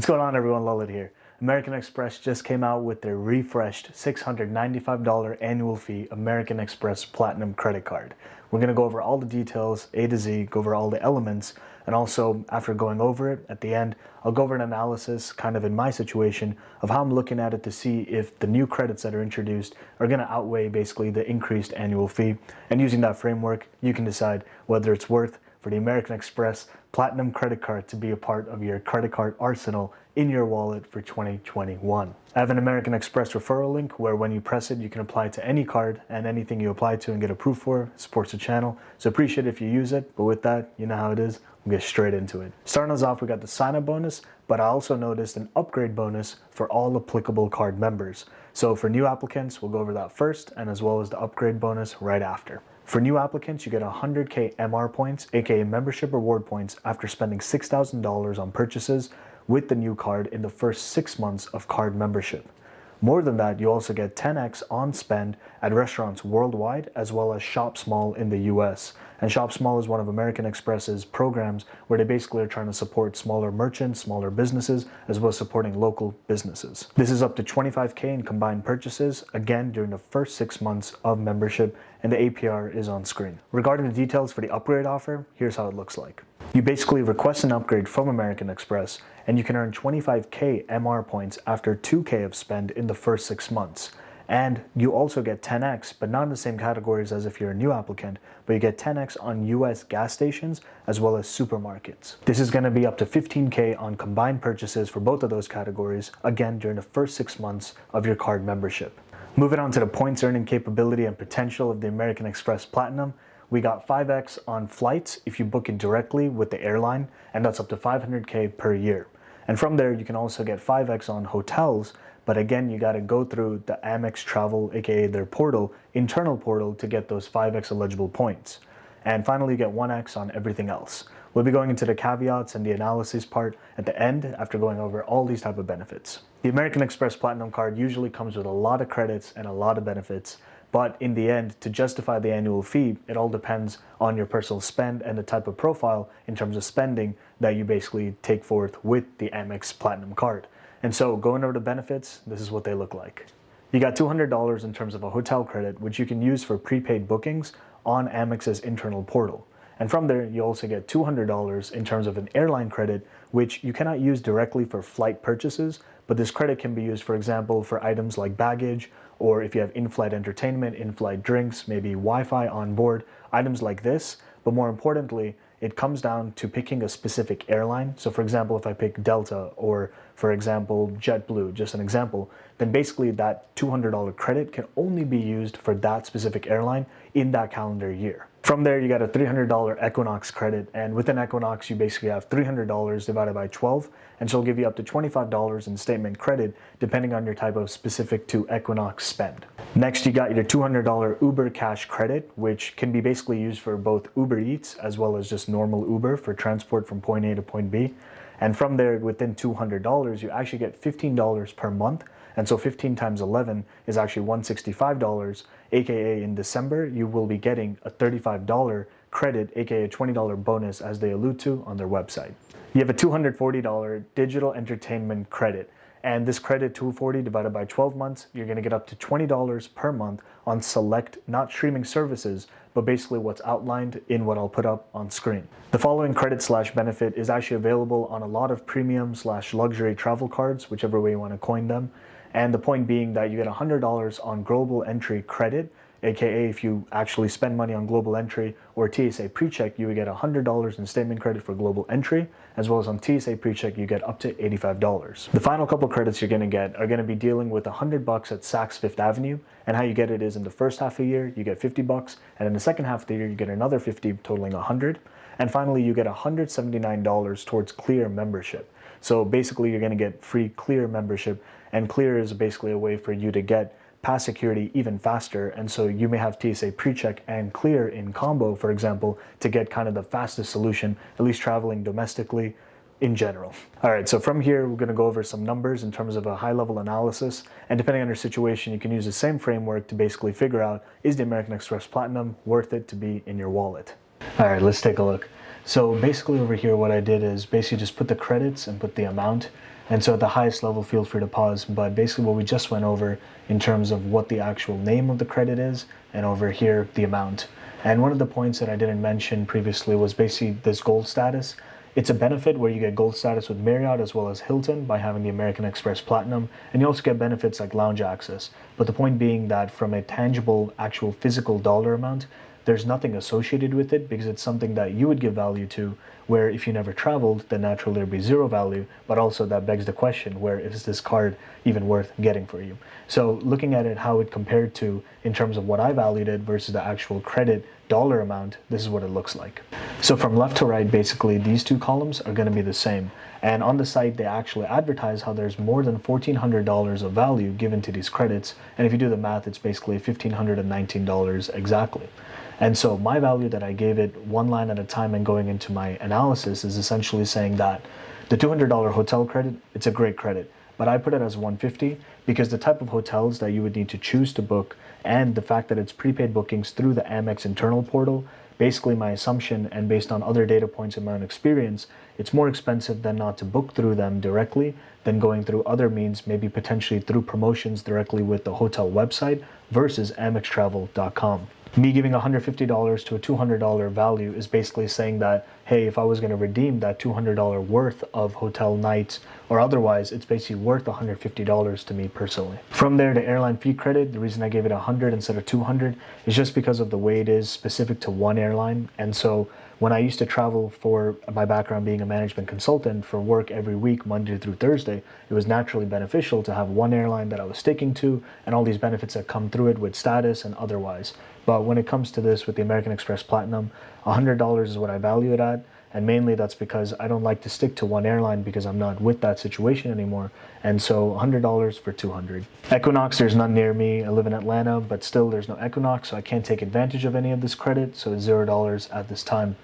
What's going on, everyone? Lullet here. American Express just came out with their refreshed $695 annual fee American Express Platinum credit card. We're going to go over all the details, A to Z, go over all the elements, and also after going over it, at the end, I'll go over an analysis, kind of in my situation, of how I'm looking at it to see if the new credits that are introduced are going to outweigh basically the increased annual fee. And using that framework, you can decide whether it's worth for the American Express Platinum credit card to be a part of your credit card arsenal in your wallet for 2021. I have an American Express referral link where when you press it, you can apply to any card, and anything you apply to and get approved for supports the channel. So appreciate it if you use it, but with that, you know how it is. We'll get straight into it. Starting us off, we got the sign-up bonus, but I also noticed an upgrade bonus for all applicable card members. So for new applicants, we'll go over that first, and as well as the upgrade bonus right after. For new applicants, you get 100K MR points, aka membership reward points, after spending $6,000 on purchases with the new card in the first 6 months of card membership. More than that, you also get 10x on spend at restaurants worldwide, as well as Shop Small in the US. And Shop Small is one of American Express's programs where they basically are trying to support smaller merchants, smaller businesses, as well as supporting local businesses. This is up to 25K in combined purchases, again during the first 6 months of membership, and the APR is on screen. Regarding the details for the upgrade offer, here's how it looks like. You basically request an upgrade from American Express, and you can earn 25K MR points after 2K of spend in the first 6 months. And you also get 10x, but not in the same categories as if you're a new applicant, but you get 10x on US gas stations as well as supermarkets. This is going to be up to 15K on combined purchases for both of those categories, again during the first 6 months of your card membership. Moving on to the points earning capability and potential of the American Express Platinum, we got 5x on flights if you book it directly with the airline, and that's up to 500K per year. And from there, you can also get 5x on hotels, but again, you got to go through the Amex Travel, aka their portal, internal portal, to get those 5x eligible points. And finally, you get 1x on everything else. We'll be going into the caveats and the analysis part at the end after going over all these type of benefits. The American Express Platinum card usually comes with a lot of credits and a lot of benefits, but in the end, to justify the annual fee, it all depends on your personal spend and the type of profile in terms of spending that you basically take forth with the Amex Platinum card. And so going over the benefits, this is what they look like. You got $200 in terms of a hotel credit, which you can use for prepaid bookings on Amex's internal portal. And from there, you also get $200 in terms of an airline credit, which you cannot use directly for flight purchases, but this credit can be used, for example, for items like baggage, or if you have in-flight entertainment, in-flight drinks, maybe Wi-Fi on board, items like this. But more importantly, it comes down to picking a specific airline. So for example, if I pick Delta or for example, JetBlue, just an example, then basically that $200 credit can only be used for that specific airline in that calendar year. From there, you got a $300 Equinox credit, and within Equinox, you basically have $300 divided by 12, and so it'll give you up to $25 in statement credit, depending on your type of specific to Equinox spend. Next, you got your $200 Uber Cash credit, which can be basically used for both Uber Eats as well as just normal Uber for transport from point A to point B. And from there, within $200, you actually get $15 per month. And so 15 times 11 is actually $165, aka in December, you will be getting a $35 credit, aka a $20 bonus, as they allude to on their website. You have a $240 digital entertainment credit. And this credit, $240 divided by 12 months, you're going to get up to $20 per month on select, not streaming services, but basically what's outlined in what I'll put up on screen. The following credit/benefit is actually available on a lot of premium/luxury travel cards, whichever way you want to coin them. And the point being that you get $100 on global entry credit, aka if you actually spend money on global entry or TSA PreCheck, you would get $100 in statement credit for global entry, as well as on TSA PreCheck, you get up to $85. The final couple credits you're going to get are going to be dealing with $100 at Saks Fifth Avenue, and how you get it is in the first half of the year, you get $50, and in the second half of the year, you get another $50, totaling $100. And finally, you get $179 towards Clear membership. So basically, you're going to get free Clear membership, and Clear is basically a way for you to get past security even faster. And so you may have TSA PreCheck and Clear in combo, for example, to get kind of the fastest solution, at least traveling domestically in general. All right, so from here, we're going to go over some numbers in terms of a high-level analysis. And depending on your situation, you can use the same framework to basically figure out, is the American Express Platinum worth it to be in your wallet? All right, let's take a look. So basically over here, what I did is basically just put the credits and put the amount. And so at the highest level, feel free to pause. But basically what we just went over in terms of what the actual name of the credit is, and over here, the amount. And one of the points that I didn't mention previously was basically this gold status. It's a benefit where you get gold status with Marriott as well as Hilton by having the American Express Platinum, and you also get benefits like lounge access. But the point being that from a tangible, actual physical dollar amount, there's nothing associated with it because it's something that you would give value to, where if you never traveled, then naturally there'd be zero value, but also that begs the question, where is this card even worth getting for you? So looking at it, how it compared to in terms of what I valued it versus the actual credit dollar amount, this is what it looks like. So from left to right, basically these two columns are going to be the same. And on the site, they actually advertise how there's more than $1,400 of value given to these credits. And if you do the math, it's basically $1,519 exactly. And so my value that I gave it one line at a time and going into my analysis is essentially saying that the $200 hotel credit, it's a great credit, but I put it as 150 because the type of hotels that you would need to choose to book and the fact that it's prepaid bookings through the Amex internal portal, basically my assumption and based on other data points in my own experience, it's more expensive than not to book through them directly than going through other means, maybe potentially through promotions directly with the hotel website versus amextravel.com. Me giving $150 to a $200 value is basically saying that, hey, if I was going to redeem that $200 worth of hotel nights or otherwise, it's basically worth $150 to me personally. From there, the airline fee credit, the reason I gave it 100 instead of 200 is just because of the way it is specific to one airline. And so when I used to travel for my background being a management consultant for work every week, Monday through Thursday, it was naturally beneficial to have one airline that I was sticking to and all these benefits that come through it with status and otherwise. But when it comes to this with the American Express Platinum, $100 is what I value it at. And mainly that's because I don't like to stick to one airline because I'm not with that situation anymore. And so $100 for 200. Equinox, there's none near me. I live in Atlanta, but still there's no Equinox, so I can't take advantage of any of this credit. So it's $0 at this time.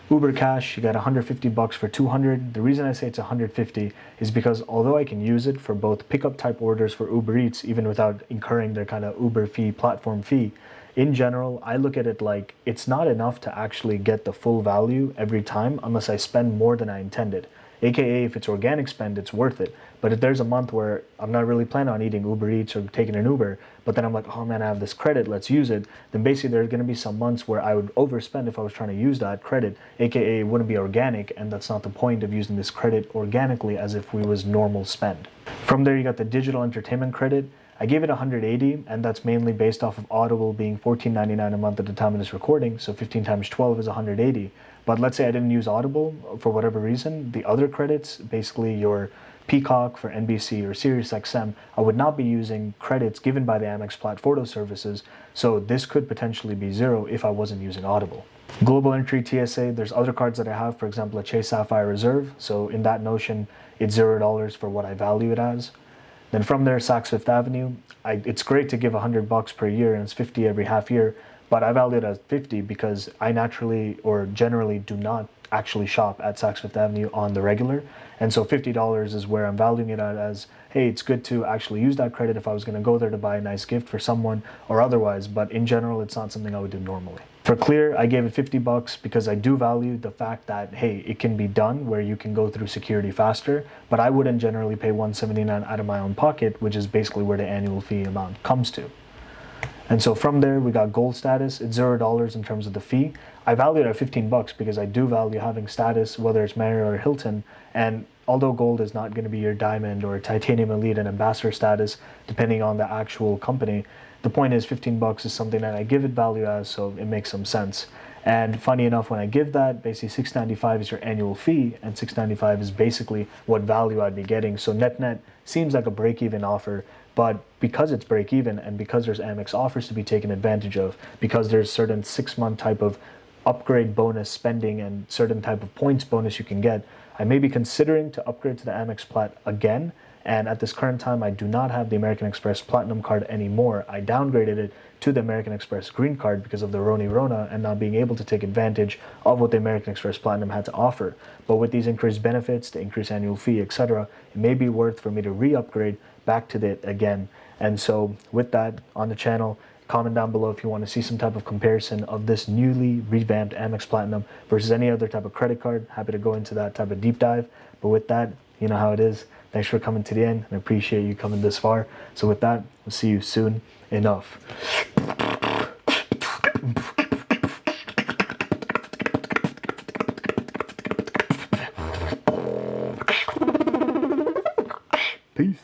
Uber Cash, you got $150 for 200. The reason I say it's 150 is because although I can use it for both pickup type orders for Uber Eats, even without incurring their kind of Uber fee, platform fee, in general, I look at it like it's not enough to actually get the full value every time unless I spend more than I intended. AKA, if it's organic spend, it's worth it. But if there's a month where I'm not really planning on eating Uber Eats or taking an Uber, but then I'm like, oh man, I have this credit, let's use it, then basically there's going to be some months where I would overspend if I was trying to use that credit, AKA it wouldn't be organic, and that's not the point of using this credit organically as if we was normal spend. From there, you got the digital entertainment credit. I gave it 180, and that's mainly based off of Audible being $14.99 a month at the time of this recording, so 15 times 12 is 180. But let's say I didn't use Audible for whatever reason, the other credits, basically your Peacock for NBC or SiriusXM, I would not be using credits given by the Amex Plat photo services, so this could potentially be zero if I wasn't using Audible. Global entry TSA, there's other cards that I have, for example, a Chase Sapphire Reserve, so in that notion, it's $0 for what I value it as. Then from there, Saks Fifth Avenue, it's great to give $100 per year and it's 50 every half year, but I value it as 50 because I naturally or generally do not actually shop at Saks Fifth Avenue on the regular. And so $50 is where I'm valuing it at as, hey, it's good to actually use that credit if I was going to go there to buy a nice gift for someone or otherwise, but in general, it's not something I would do normally. For Clear, I gave it $50 because I do value the fact that, hey, it can be done where you can go through security faster, but I wouldn't generally pay $179 out of my own pocket, which is basically where the annual fee amount comes to. And so from there, we got gold status. It's $0 in terms of the fee. I value it at $15 because I do value having status, whether it's Marriott or Hilton. And although gold is not going to be your diamond or titanium elite and ambassador status, depending on the actual company, the point is $15 is something that I give it value as, so it makes some sense. And funny enough, when I give that, basically $695 is your annual fee, and $695 is basically what value I'd be getting. So net seems like a break-even offer, but because it's break-even and because there's Amex offers to be taken advantage of, because there's certain 6-month type of upgrade bonus spending and certain type of points bonus you can get, I may be considering to upgrade to the Amex Plat again. And at this current time, I do not have the American Express Platinum card anymore. I downgraded it to the American Express Green card because of the Rona and not being able to take advantage of what the American Express Platinum had to offer. But with these increased benefits, the increased annual fee, etc., it may be worth for me to re-upgrade back to it again. And so with that, on the channel, comment down below if you want to see some type of comparison of this newly revamped Amex Platinum versus any other type of credit card. Happy to go into that type of deep dive. But with that, you know how it is. Thanks for coming to the end, and I appreciate you coming this far. So with that, we'll see you soon enough. Peace.